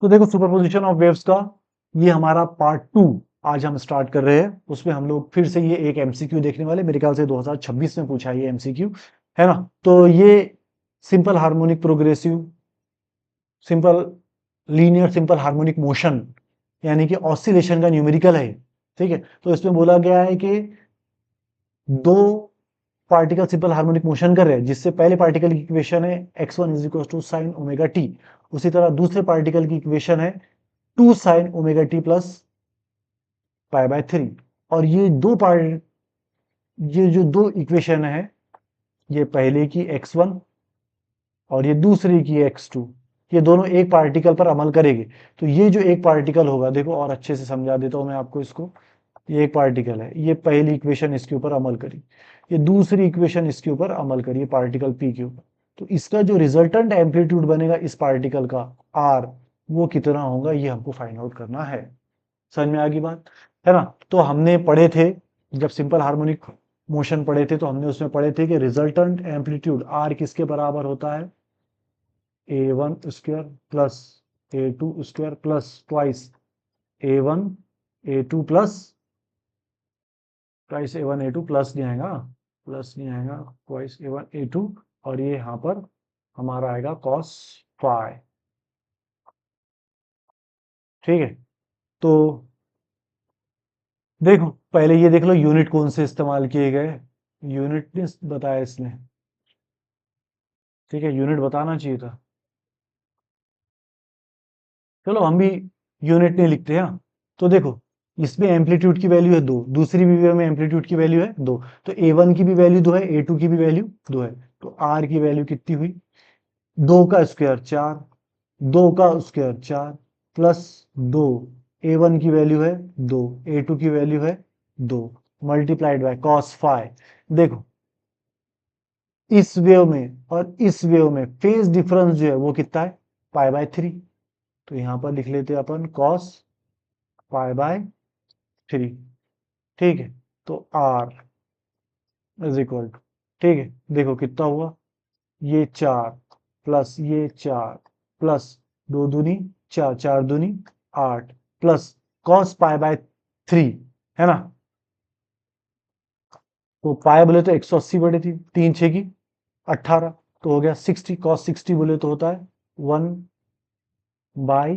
तो देखो superposition of waves का ये हमारा पार्ट 2 आज हम स्टार्ट कर रहे हैं। उसमें हम लोग फिर से ये एक एमसीक्यू देखने वाले, मेरे ख्याल से 2026 में पूछा है ये एमसीक्यू, है ना। तो ये simple harmonic progressive, simple linear simple harmonic motion यानी कि ऑसिलेशन का न्यूमेरिकल है। ठीक है, तो इसमें बोला गया है कि दो पार्टिकल सिंपल हार्मोनिक मोशन कर रहे हैं, जिससे पहले पार्टिकल की इक्वेशन है x1 is equal to sine omega t, उसी तरह दूसरे पार्टिकल की इक्वेशन है 2 sine omega t plus pi by 3। और ये जो दो इक्वेशन है, ये पहले की x1 और ये दूसरे की x2, ये दोनों एक पार्टिकल पर अमल करेंगे। तो ये जो एक पार्टिकल होगा, देखो और अच्छे से समझा देता हूं मैं आपको इसको। ये एक पार्टिकल है, ये पहली इक्वेशन इसके ऊपर अमल करी, ये दूसरी इक्वेशन इसके ऊपर अमल करी, पार्टिकल पी के ऊपर। तो इसका जो रिजल्टेंट एम्पलीट्यूड बनेगा इस पार्टिकल का आर, वो कितना होगा ये हमको फाइंड आउट करना है। समझ में आ गई बात, है ना। तो हमने पढ़े थे, जब सिंपल हार्मोनिक मोशन पढ़े थे तो हमने उसमें पढ़े थे कि रिजल्टेंट एम्पलीट्यूड आर किसके बराबर होता है, a1 square plus a2 square plus twice a1 a2 plus twice a1 a2 plus नहीं आएगा, प्लस नहीं आएगा, ट्वाइस a1 a2, और ये यहाँ पर हमारा आएगा cos फाई। ठीक है, तो देखो पहले ये देख लो यूनिट कौन से इस्तेमाल किए गए, यूनिट नहीं बताया इसने। ठीक है, यूनिट बताना चाहिए था। चलो हम भी यूनिट नहीं लिखते हैं। तो देखो इसमें एम्पलीट्यूड की वैल्यू है 2, दूसरी भी वेव में एम्पलीट्यूड की वैल्यू है 2, तो a1 की भी वैल्यू 2 है, a2 की भी वैल्यू 2 है। तो r की वैल्यू कितनी हुई, 2 का स्क्वायर 4, 2 का स्क्वायर 4 प्लस 2, a1 की वैल्यू है 2, a2 की वैल्यू है 2, मल्टीप्लाइड बाय cos फाई। देखो इस वेव में और इस वेव में फेज डिफरेंस जो है वो कितना है, पाई बाय 3। तो यहां पर लिख लेते हैं अपन cos पाई बाय 3। ठीक है, तो r इज इक्वल टू, ठीक है देखो कितना हुआ, ये 4 प्लस ये 4 प्लस 2 दूनी 4, 4 दूनी 8 प्लस cos पाई बाय 3, है ना। तो पाई बोले तो 180 बड़ी थी, 3 6 की 18, तो हो गया 60, cos 60 बोले तो होता है 1 बाई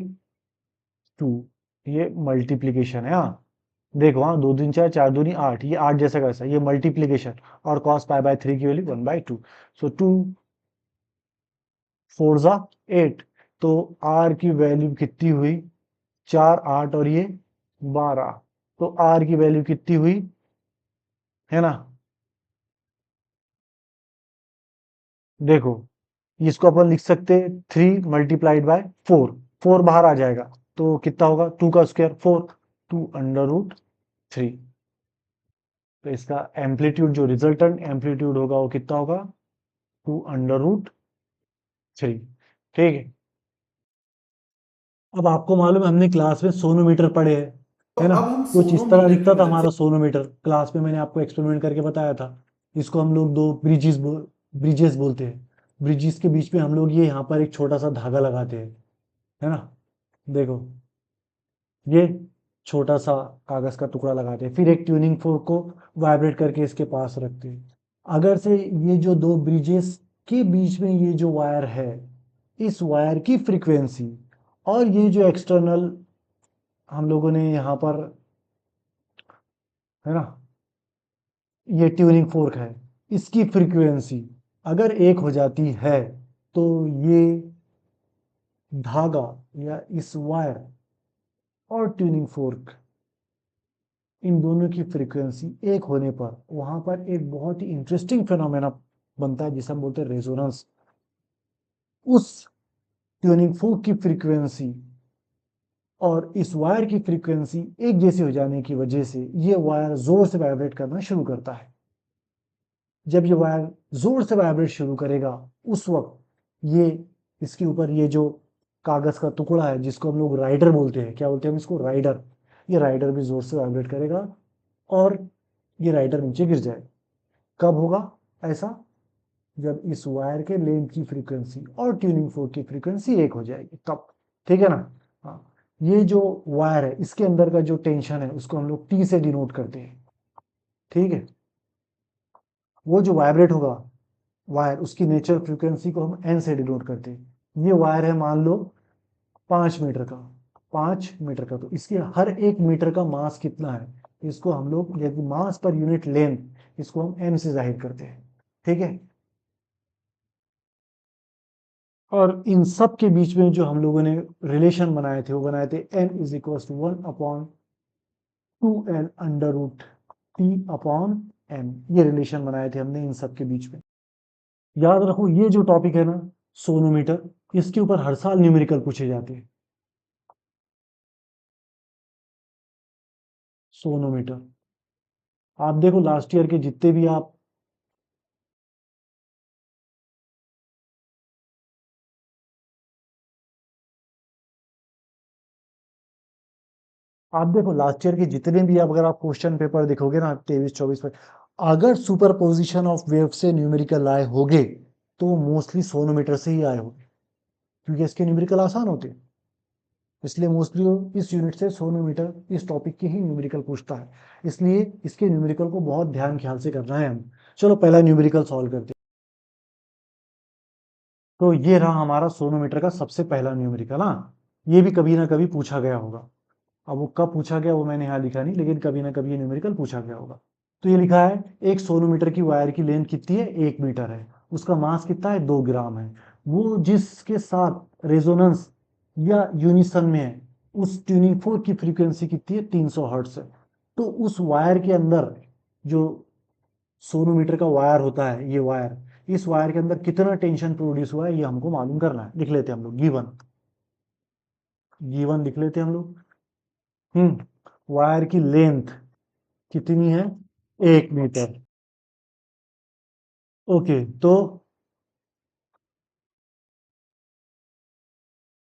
2। ये मल्टीप्लीकेशन है, हाँ देखो, हाँ 2 दूनी 4, 4 दूनी 8, ये 8 जैसा कैसा, ये मल्टीप्लीकेशन, और cos पाई बाय 3 की वैल्यू 1/2। सो 2 4 जा 8, तो r की वैल्यू कितनी हुई, 4 8 और ये 12, तो r की वैल्यू कितनी हुई, है ना। देखो इसको अपन लिख सकते हैं 3 मल्टीप्लाइड बाय 4, 4 बाहर आ जाएगा तो कितना होगा, 2 का स्क्वायर 4, 2 अंडर रूट 3। तो इसका एम्पलीट्यूड जो रिजल्टेंट एम्पलीट्यूड होगा वो कितना होगा, 2 अंडर रूट 3। ठीक है, अब आपको मालूम है हमने क्लास में सोनोमीटर पढ़े हैं, तो है ना। अब हम कुछ इस तरह सोनोमीटर की दिखता था मदद से हमारा सोनोमीटर, क्लास में मैंने आपको एक्सपेरिमेंट करके बताया था। इसको हम लोग दो ब्रिजेस बोलते हैं। ब्रिजेस के बीच में हम लोग ये यहाँ पर एक छोटा सा धागा लगाते हैं, है ना। देखो ये छोटा सा कागज का टुकड़ा लगाते हैं, फिर एक ट्यूनिंग फोर्क को वाइब्रेट करके इसके पास रखते हैं। अगर से ये जो दो ब्रिजेस के बीच में ये जो वायर है, इस वायर की फ्रीक्वेंसी और ये जो एक्सटर्नल हम लोगों ने यहाँ पर, है ना, ये ट्यूनिंग फोर्क है, इसकी फ्रीक्वेंसी अगर एक हो जाती है, तो ये धागा या इस वायर और ट्यूनिंग फोर्क, इन दोनों की फ्रीक्वेंसी एक होने पर वहां पर एक बहुत ही इंटरेस्टिंग फिनोमेना बनता है जिसे हम बोलते हैं रेजोनेंस। उस ट्यूनिंग फोर्क की फ्रीक्वेंसी और इस वायर की फ्रीक्वेंसी एक जैसी हो जाने की वजह से ये वायर जोर से वाइब्रेट करना शुरू करता है। जब ये वायर जोर से वाइब्रेट शुरू करेगा, उस वक्त ये इसके ऊपर ये जो कागज का टुकड़ा है जिसको हम लोग राइडर बोलते हैं, क्या बोलते हैं हम इसको, राइडर, ये राइडर भी जोर से वाइब्रेट करेगा और ये राइडर नीचे गिर जाए। कब होगा ऐसा, जब इस वायर के लेंथ की फ्रीक्वेंसी और ट्यूनिंग फोर्क की फ्रीक्वेंसी एक हो जाएगी तब। ठीक है ना। हाँ, ये जो वायर है इसके अंदर का जो टेंशन है उसको हम लोग टी से डिनोट करते हैं, ठीक है। वो जो वाइब्रेट होगा वायर, उसकी नेचुरल फ्रीक्वेंसी को हम एन से डिनोट करते हैं। ये वायर है मान लो 5 मीटर का, 5 मीटर का, तो इसके हर 1 मीटर का मास कितना है, इसको हम लोग यदि मास पर यूनिट लेंथ इसको हम एम से जाहिर करते हैं, ठीक है। और इन सब के बीच में जो हम लोगों ने रिलेशन बनाए थे वो बनाए थे n is equal to 1/2L√T/m, ये रिलेशन बनाए थे हमने इन सब के बीच में। याद रखो ये जो टॉपिक है ना सोनोमीटर, इसके ऊपर हर साल न्यूमेरिकल पूछे जाते हैं। सोनोमीटर आप देखो लास्ट ईयर के जितने भी आप देखो लास्ट ईयर के जितने भी अगर आप क्वेश्चन पेपर देखोगे ना 23-24 में, अगर सुपर पोजिशन ऑफ वेव से न्यूमेरिकल आए होगे तो मोस्टली सोनोमीटर से ही आए होंगे, क्योंकि इसके न्यूमेरिकल आसान होते हैं। इसलिए मोस्टली इस यूनिट से सोनोमीटर इस टॉपिक के ही न्यूमेरिकल पूछता है, इसलिए इसके न्यूमेरिकल को बहुत ध्यान ख्याल से करना है हम। चलो पहला न्यूमेरिकल सॉल्व करते हैं। तो ये रहा हमारा सोनोमीटर का सबसे पहला न्यूमेरिकल। हाँ, ये भी कभी ना कभी पूछा गया होगा। अब वो कब पूछा गया वो मैंने यहाँ लिखा नहीं, लेकिन कभी ना कभी ये न्यूमेरिकल पूछा गया होगा। तो ये लिखा है एक सोनोमीटर की वायर की लेंथ कितनी है, 1 मीटर है, उसका मास कितना है, 2 ग्राम है, वो जिसके साथ रेजोनेंस या यूनिसन में है उस ट्यूनिंग फोर्क की फ्रीक्वेंसी कितनी है, 300 हर्ट्ज है। तो उस वायर के अंदर जो सोनोमीटर का वायर होता है, ये वायर, इस वायर के अंदर कितना टेंशन प्रोड्यूस हुआ है ये हमको मालूम करना है। लिख लेते हैं हम लोग, गिवन गिवन लिख लेते हैं हम लोग। वायर की लेंथ कितनी है, 1 मीटर। ओके, तो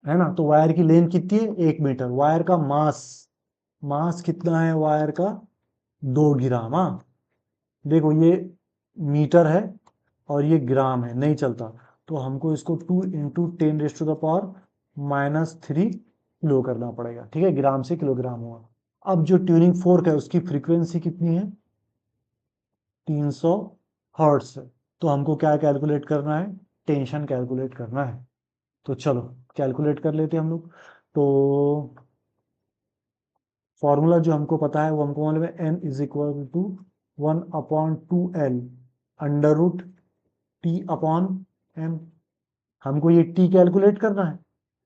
है ना, तो वायर की लेंथ कितनी है, 1 मीटर। वायर का मास, मास कितना है वायर का, 2 ग्राम। हाँ, देखो ये मीटर है और ये ग्राम है, नहीं चलता, तो हमको इसको 2 × 10⁻³ करना पड़ेगा, ठीक है, ग्राम से किलोग्राम हुआ। अब जो ट्यूनिंग फोर्क है उसकी फ्रीक्वेंसी कितनी है, 300 हर्ट्ज है, तो हमको क्या कैलकुलेट करना है, टेंशन कैलकुलेट करना है। तो चलो कैलकुलेट कर लेते हैं हम लोग। तो फॉर्मूला जो हमको पता है वो हमको मालूम है, n is equal to 1/2L √T/m। हमको ये t कैलकुलेट करना है,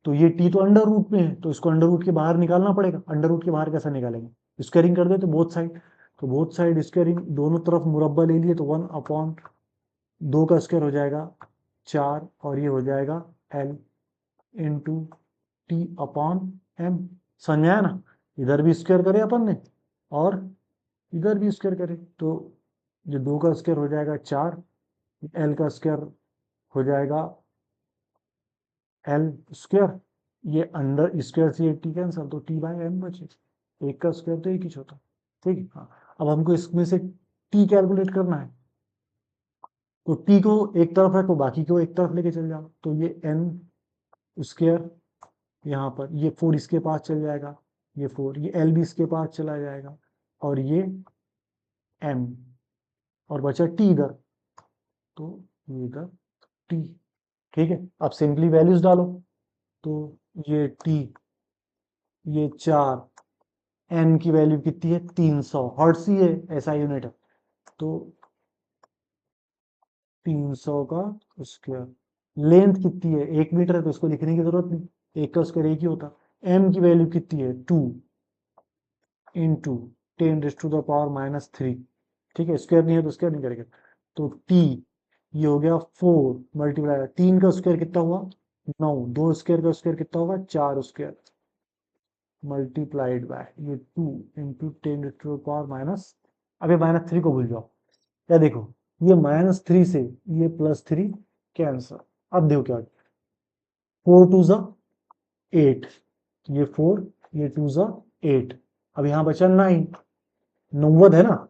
तो ये t तो अंडर रूट में है, तो इसको अंडर रूट के बाहर निकालना पड़ेगा। अंडर रूट के बाहर कैसे निकालेंगे, स्क्वायरिंग कर दे तो बोथ साइड, तो बोथ साइड स्क्वायरिंग, दोनों तरफ मुरब्बा ले लिए, तो 1/2 का स्क्वायर हो जाएगा 4, और ये हो जाएगा L इंटू T/m। समझ में आया ना, इधर भी स्क्वायर करे अपन ने और इधर भी स्क्वायर करे, तो ये 2 का स्क्वायर हो जाएगा 4, L का स्क्वायर हो जाएगा L स्क्वायर, ये अंडर स्क्वायर से ये टी कैंसल, तो T/m बचे, एक का स्क्वायर तो एक ही होता, ठीक है। हाँ, अब हमको इसमें से t कैलकुलेट करना है, तो t को एक तरफ रखो, बाकी को एक तरफ लेके चल जाओ, तो ये n स्क्वायर, यहाँ पर ये 4 इसके पास चल जाएगा, ये 4, ये L भी इसके पास चला जाएगा, और ये m, और बचा t इधर, तो ये इधर t, ठीक है। अब सिंपली वैल्यूज डालो, तो ये t, ये 4, n की वैल्यू कितनी है, 300 हर्ट्ज ही है, ऐसा यूनिट है, तो 300 का स्क्वायर। लेंथ कितनी है, 1 मीटर है, तो इसको लिखने की जरूरत नहीं, एक का स्क्वायर एक ही होता। m की वैल्यू कितनी है, 2 इंटू 10⁻³ ठीक है, स्क्वायर नहीं है तो स्क्वायर नहीं करेगा, तो t ये हो गया 4 मल्टीप्लाई, 3 का स्क्वायर कितना हुआ, 9, 2 स्क्वायर का स्क्वायर कितना होगा, 4 स्क्वायर, मल्टीप्लाइड बाय ये 2 इंटू 10⁻⁻, अभी -3 को भूल जाओ, क्या देखो, ये -3 से ये +3 कैंसर। अब देखो क्या, 4 2 ज़ा 8, ये 4, ये 2 ज़ा 8, अब यहाँ बचा 9, 90 है ना,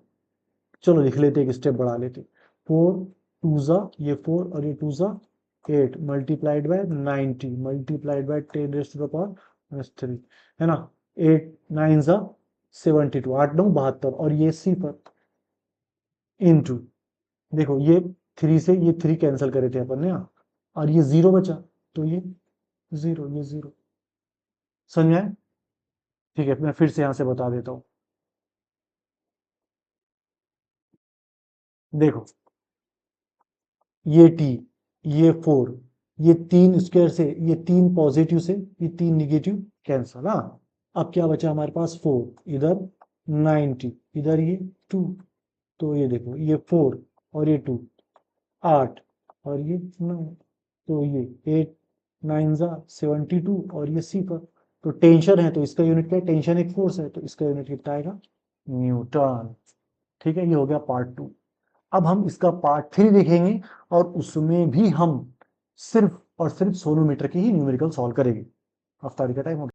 चलो लिख लेते एक स्टेप बढ़ा लेते, 4 2 ज़ा ये 4 और ये 2 ज़ा 8 multiplied by 90 multiplied by 10⁻⁻, S3 है ना, 8 9 जा 72, 8 9 72, और ये C पर इनटू, देखो ये 3 से ये 3 कैंसिल करे थे अपन ने यहाँ, और ये 0 बचा, तो ये 0, ये 0। समझ में आया? ठीक है, मैं फिर से यहाँ से बता देता हूँ। देखो ये T, ये 4, ये 3 स्क्वायर से, ये 3 पॉजिटिव से ये 3 निगेटिव कैंसल। हाँ, अब क्या बचा हमारे पास 4, इधर 90, इधर ये 2, तो ये देखो ये 4 और ये 2 8 और ये 9, तो ये 8 9 जा 72, और ये C पर, तो टेंशन है तो इसका यूनिट क्या है, टेंशन एक फोर्स है तो इसका यूनिट कितना आएगा, न्यूटन। ठीक है, ये हो गया पार्ट 2। अब हम इसका पार्ट 3 देखेंगे, और उसमें भी हम सिर्फ और सिर्फ सोनोमीटर की ही न्यूमेरिकल सॉल्व करेंगे। अफ्तारी का टाइम हो गया।